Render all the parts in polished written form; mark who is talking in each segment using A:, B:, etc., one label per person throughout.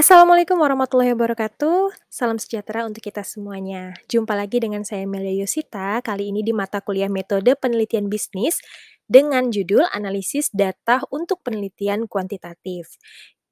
A: Assalamualaikum warahmatullahi wabarakatuh. Salam sejahtera untuk kita semuanya. Jumpa lagi dengan saya Melia Yosita, kali ini di mata kuliah Metode Penelitian Bisnis dengan judul Analisis Data untuk Penelitian Kuantitatif.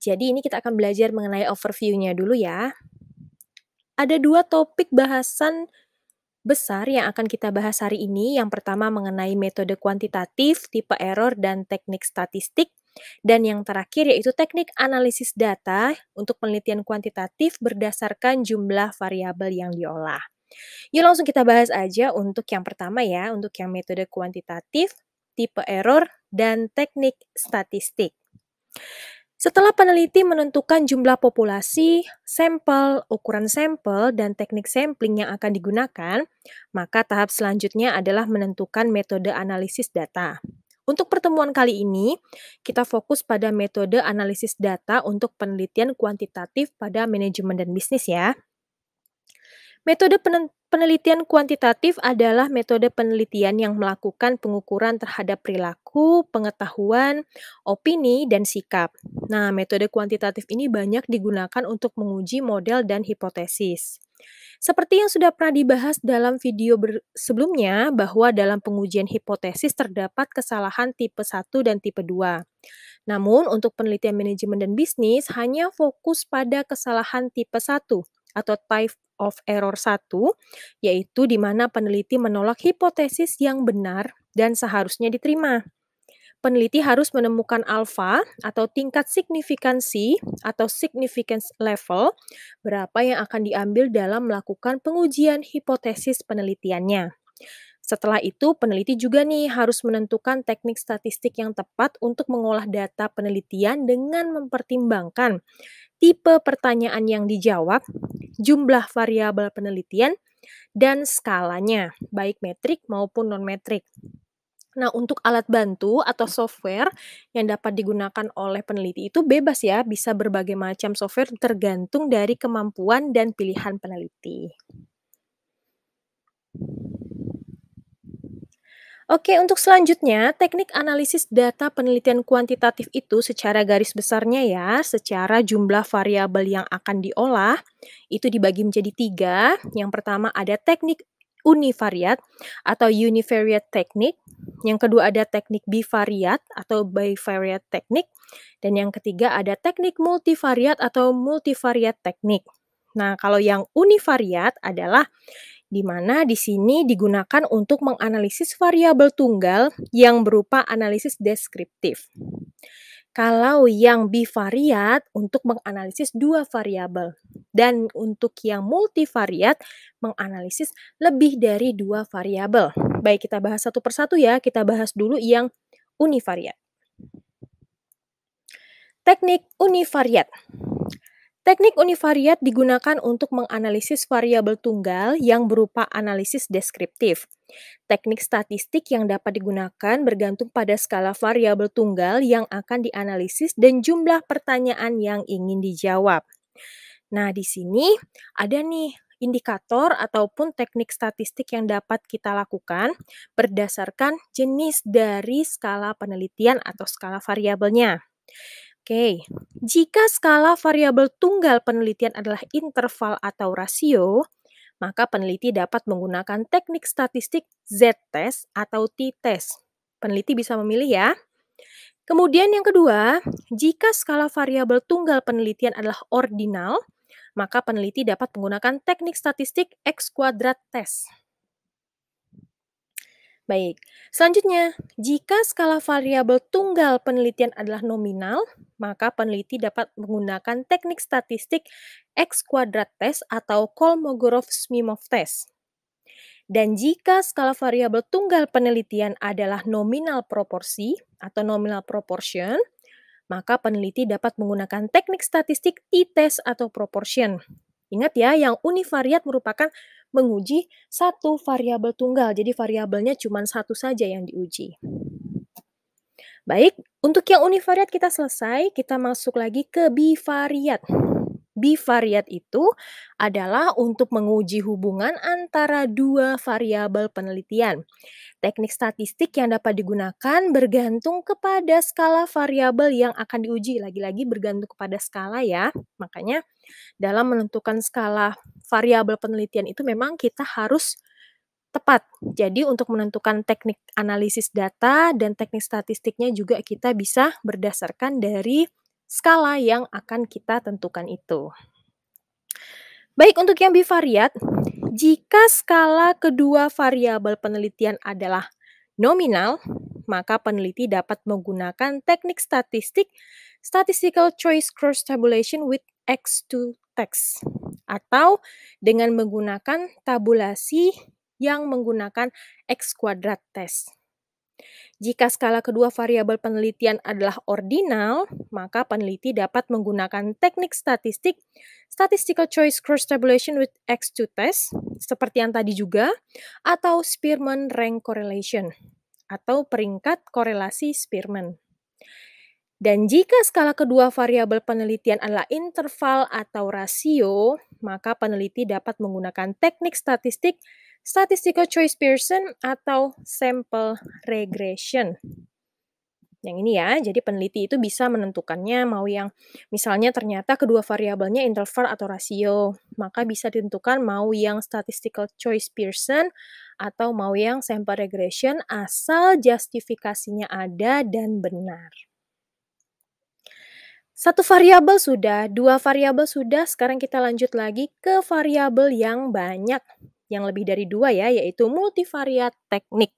A: Jadi ini kita akan belajar mengenai overview-nya dulu ya. Ada dua topik bahasan besar yang akan kita bahas hari ini. Yang pertama mengenai metode kuantitatif, tipe error, dan teknik statistik. Dan yang terakhir yaitu teknik analisis data untuk penelitian kuantitatif berdasarkan jumlah variabel yang diolah. Yuk langsung kita bahas aja untuk yang pertama ya, untuk yang metode kuantitatif, tipe error, dan teknik statistik. Setelah peneliti menentukan jumlah populasi, sampel, ukuran sampel, dan teknik sampling yang akan digunakan, maka tahap selanjutnya adalah menentukan metode analisis data. Untuk pertemuan kali ini, kita fokus pada metode analisis data untuk penelitian kuantitatif pada manajemen dan bisnis ya. Metode penelitian kuantitatif adalah metode penelitian yang melakukan pengukuran terhadap perilaku, pengetahuan, opini, dan sikap. Nah, metode kuantitatif ini banyak digunakan untuk menguji model dan hipotesis. Seperti yang sudah pernah dibahas dalam video sebelumnya, bahwa dalam pengujian hipotesis terdapat kesalahan tipe 1 dan tipe 2. Namun, untuk penelitian manajemen dan bisnis hanya fokus pada kesalahan tipe 1 atau type of error 1, yaitu di mana peneliti menolak hipotesis yang benar dan seharusnya diterima. Peneliti harus menemukan alfa atau tingkat signifikansi atau significance level berapa yang akan diambil dalam melakukan pengujian hipotesis penelitiannya. Setelah itu, peneliti juga nih harus menentukan teknik statistik yang tepat untuk mengolah data penelitian dengan mempertimbangkan tipe pertanyaan yang dijawab, jumlah variabel penelitian, dan skalanya, baik metrik maupun non-metrik. Nah, untuk alat bantu atau software yang dapat digunakan oleh peneliti itu bebas ya, bisa berbagai macam software tergantung dari kemampuan dan pilihan peneliti. Oke, untuk selanjutnya, teknik analisis data penelitian kuantitatif itu secara garis besarnya ya, secara jumlah variabel yang akan diolah, itu dibagi menjadi 3. Yang pertama ada teknik univariat atau univariate technique. Yang kedua ada teknik bivariat atau bivariate technique. Dan yang ketiga ada teknik multivariat atau multivariate technique. Nah, kalau yang univariat adalah di mana di sini digunakan untuk menganalisis variabel tunggal yang berupa analisis deskriptif. Kalau yang bivariat untuk menganalisis 2 variabel dan untuk yang multivariat menganalisis lebih dari 2 variabel. Baik, kita bahas satu persatu ya. Kita bahas dulu yang univariat. Teknik univariat. Teknik univariat digunakan untuk menganalisis variabel tunggal yang berupa analisis deskriptif. Teknik statistik yang dapat digunakan bergantung pada skala variabel tunggal yang akan dianalisis dan jumlah pertanyaan yang ingin dijawab. Nah, di sini ada nih indikator ataupun teknik statistik yang dapat kita lakukan berdasarkan jenis dari skala penelitian atau skala variabelnya. Oke, jika skala variabel tunggal penelitian adalah interval atau rasio, maka peneliti dapat menggunakan teknik statistik z-test atau t-test. Peneliti bisa memilih ya. Kemudian yang kedua, jika skala variabel tunggal penelitian adalah ordinal, maka peneliti dapat menggunakan teknik statistik X kuadrat test. Baik, selanjutnya, jika skala variabel tunggal penelitian adalah nominal, maka peneliti dapat menggunakan teknik statistik X kuadrat test atau Kolmogorov-Smirnov test. Dan jika skala variabel tunggal penelitian adalah nominal proporsi atau nominal proportion, maka peneliti dapat menggunakan teknik statistik t-test atau proportion. Ingat ya, yang univariat merupakan menguji satu variabel tunggal, jadi variabelnya cuma satu saja yang diuji. Baik, untuk yang univariat kita selesai, kita masuk lagi ke bivariat. Bivariat itu adalah untuk menguji hubungan antara dua variabel penelitian. Teknik statistik yang dapat digunakan bergantung kepada skala variabel yang akan diuji. Lagi-lagi bergantung kepada skala ya. Makanya dalam menentukan skala variabel penelitian itu memang kita harus tepat. Jadi untuk menentukan teknik analisis data dan teknik statistiknya juga kita bisa berdasarkan dari skala yang akan kita tentukan itu. Baik, untuk yang bivariat, jika skala kedua variabel penelitian adalah nominal, maka peneliti dapat menggunakan teknik statistik statistical choice cross tabulation with X to text atau dengan menggunakan tabulasi yang menggunakan X kuadrat test. Jika skala kedua variabel penelitian adalah ordinal, maka peneliti dapat menggunakan teknik statistik statistical choice cross tabulation with X2 test seperti yang tadi juga, atau Spearman rank correlation atau peringkat korelasi Spearman. Dan jika skala kedua variabel penelitian adalah interval atau rasio, maka peneliti dapat menggunakan teknik statistik statistical choice Pearson atau sample regression. Yang ini ya, jadi peneliti itu bisa menentukannya mau yang misalnya ternyata kedua variabelnya interval atau rasio, maka bisa ditentukan mau yang statistical choice Pearson atau mau yang sample regression asal justifikasinya ada dan benar. Satu variabel sudah, dua variabel sudah, sekarang kita lanjut lagi ke variabel yang banyak, yang lebih dari dua ya, yaitu multivariat teknik.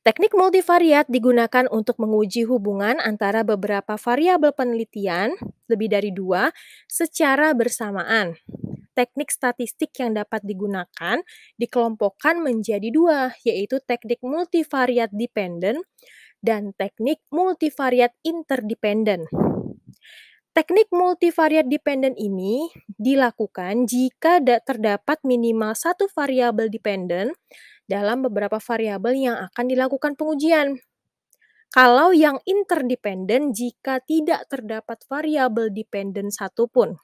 A: Teknik multivariat digunakan untuk menguji hubungan antara beberapa variabel penelitian, lebih dari dua, secara bersamaan. Teknik statistik yang dapat digunakan dikelompokkan menjadi dua, yaitu teknik multivariat dependent dan teknik multivariat interdependent. Teknik multivariat dependent ini dilakukan jika terdapat minimal satu variabel dependent dalam beberapa variabel yang akan dilakukan pengujian. Kalau yang interdependent jika tidak terdapat variabel dependent satupun.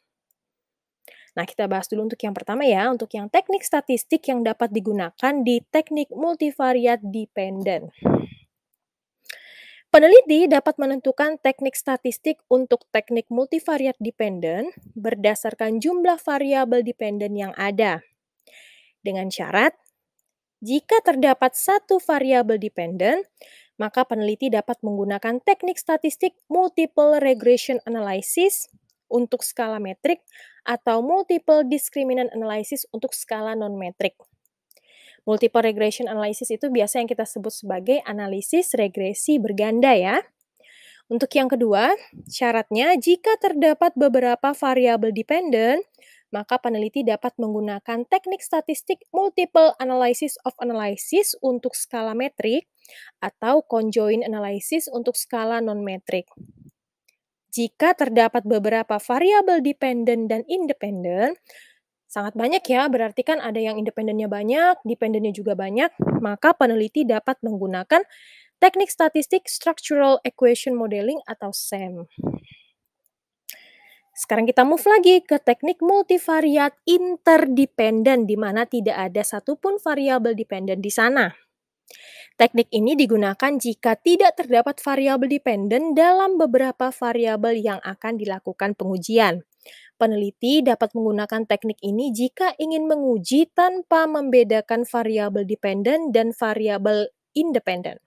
A: Nah, kita bahas dulu untuk yang pertama ya, untuk yang teknik statistik yang dapat digunakan di teknik multivariat dependent. Peneliti dapat menentukan teknik statistik untuk teknik multivariat dependent berdasarkan jumlah variabel dependent yang ada. Dengan syarat, jika terdapat satu variabel dependent, maka peneliti dapat menggunakan teknik statistik multiple regression analysis untuk skala metrik atau multiple discriminant analysis untuk skala non-metrik. Multiple regression analysis itu biasa yang kita sebut sebagai analisis regresi berganda ya. Untuk yang kedua, syaratnya jika terdapat beberapa variabel dependent, maka peneliti dapat menggunakan teknik statistik multiple analysis of analysis untuk skala metrik atau conjoint analysis untuk skala non-metrik. Jika terdapat beberapa variabel dependent dan independent, sangat banyak ya, berarti kan ada yang independennya banyak, dependennya juga banyak, maka peneliti dapat menggunakan teknik statistik structural equation modeling atau SEM. Sekarang kita move lagi ke teknik multivariat interdependent, di mana tidak ada satupun variabel dependent di sana. Teknik ini digunakan jika tidak terdapat variabel dependent dalam beberapa variabel yang akan dilakukan pengujian. Peneliti dapat menggunakan teknik ini jika ingin menguji tanpa membedakan variabel dependent dan variabel independent.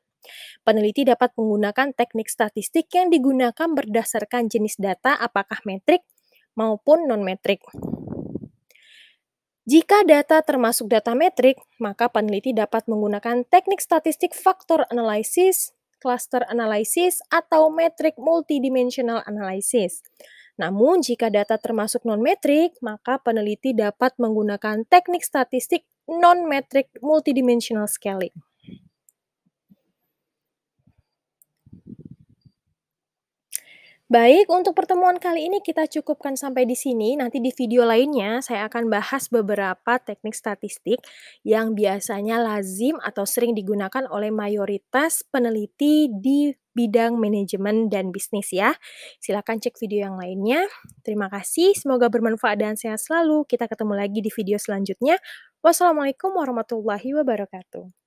A: Peneliti dapat menggunakan teknik statistik yang digunakan berdasarkan jenis data apakah metrik maupun non-metrik. Jika data termasuk data metrik, maka peneliti dapat menggunakan teknik statistik faktor analysis, cluster analysis, atau metrik multidimensional analysis. Namun, jika data termasuk non-metrik, maka peneliti dapat menggunakan teknik statistik non-metrik multidimensional scaling. Baik, untuk pertemuan kali ini kita cukupkan sampai di sini. Nanti di video lainnya saya akan bahas beberapa teknik statistik yang biasanya lazim atau sering digunakan oleh mayoritas peneliti di bidang manajemen dan bisnis ya. Silakan cek video yang lainnya. Terima kasih, semoga bermanfaat dan sehat selalu. Kita ketemu lagi di video selanjutnya. Wassalamualaikum warahmatullahi wabarakatuh.